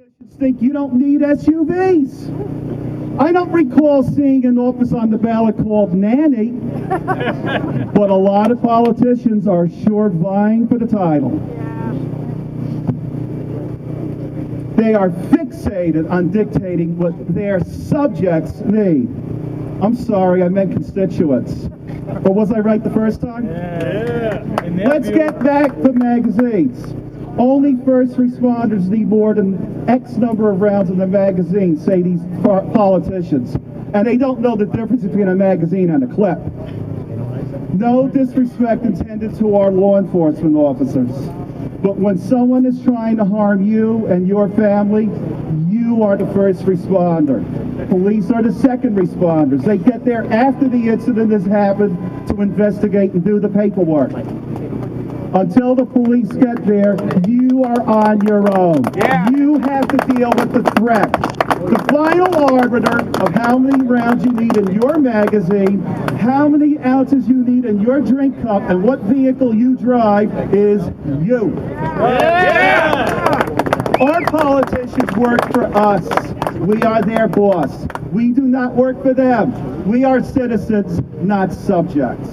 Politicians think you don't need SUVs. I don't recall seeing an office on the ballot called nanny, but a lot of politicians are sure vying for the title. They are fixated on dictating what their subjects need. I'm sorry, I meant constituents. Or was I right the first time? Yeah. Let's get back to magazines. Only first responders need more than X number of rounds in the magazine, say these politicians. And they don't know the difference between a magazine and a clip. No disrespect intended to our law enforcement officers. But when someone is trying to harm you and your family, you are the first responder. Police are the second responders. They get there after the incident has happened to investigate and do the paperwork. Until the police get there, you are on your own. Yeah. You have to deal with the threat. The final arbiter of how many rounds you need in your magazine, how many ounces you need in your drink cup, and what vehicle you drive is you. Yeah. Our politicians work for us. We are their boss. We do not work for them. We are citizens, not subjects.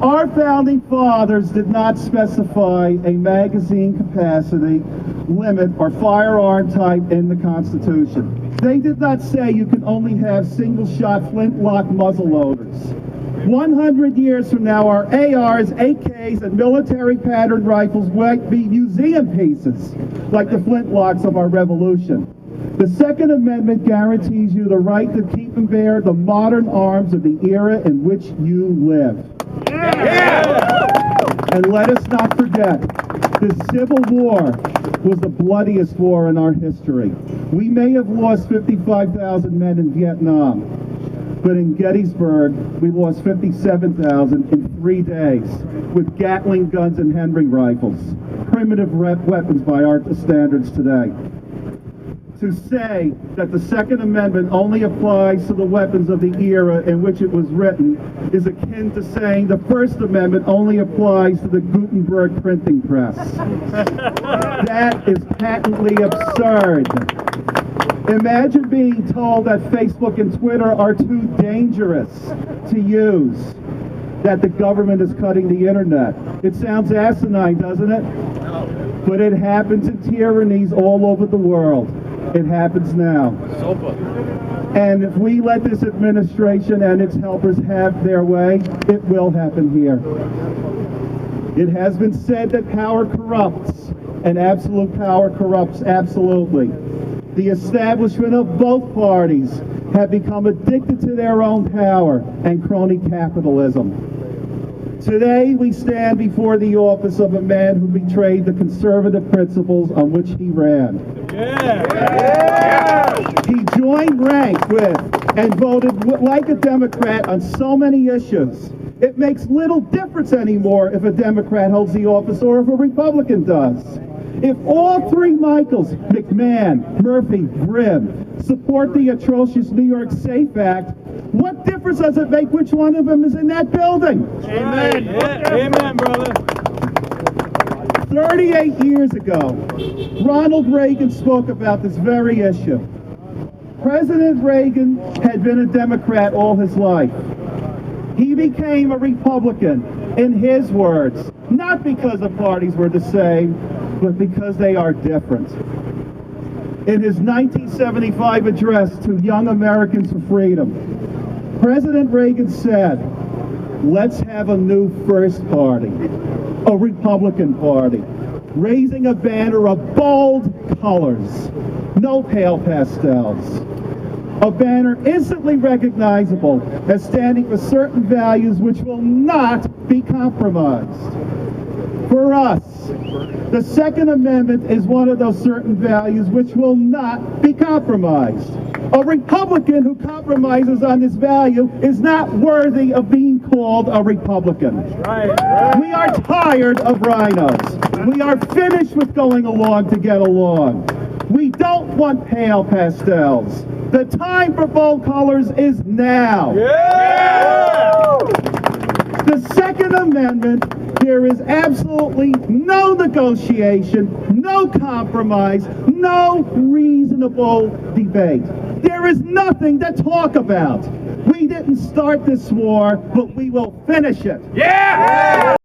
Our founding fathers did not specify a magazine capacity limit or firearm type in the Constitution. They did not say you can only have single-shot flintlock muzzleloaders. 100 years from now, our ARs, AKs, and military pattern rifles might be museum pieces, like the flintlocks of our revolution. The Second Amendment guarantees you the right to keep and bear the modern arms of the era in which you live. And let us not forget, the Civil War was the bloodiest war in our history. We may have lost 55,000 men in Vietnam, but in Gettysburg, we lost 57,000 in 3 days with Gatling guns and Henry rifles, primitive weapons by our standards today. To say that the Second Amendment only applies to the weapons of the era in which it was written is akin to saying the First Amendment only applies to the Gutenberg printing press. That is patently absurd. Imagine being told that Facebook and Twitter are too dangerous to use, that the government is cutting the internet. It sounds asinine, doesn't it? But it happens in tyrannies all over the world. It happens now. And if we let this administration and its helpers have their way, it will happen here. It has been said that power corrupts, and absolute power corrupts absolutely. The establishment of both parties have become addicted to their own power and crony capitalism. Today, we stand before the office of a man who betrayed the conservative principles on which he ran. He joined ranks with and voted like a Democrat on so many issues. It makes little difference anymore if a Democrat holds the office or if a Republican does. If all three Michaels, McMahon, Murphy, Grimm, support the atrocious New York SAFE Act, what difference does it make which one of them is in that building? Amen. Yeah. Amen, brother. 38 years ago, Ronald Reagan spoke about this very issue. President Reagan had been a Democrat all his life. He became a Republican, in his words, not because the parties were the same, but because they are different. In his 1975 address to Young Americans for Freedom, President Reagan said, "Let's have a new first party, a Republican Party, raising a banner of bold colors, no pale pastels. A banner instantly recognizable as standing for certain values which will not be compromised." For us, the Second Amendment is one of those certain values which will not be compromised. A Republican who compromises on this value is not worthy of being called a Republican. We are tired of rhinos. We are finished with going along to get along. We don't want pale pastels. The time for bold colors is now. The Second Amendment There is absolutely no negotiation, no compromise, no reasonable debate. There is nothing to talk about. We didn't start this war, but we will finish it. Yeah!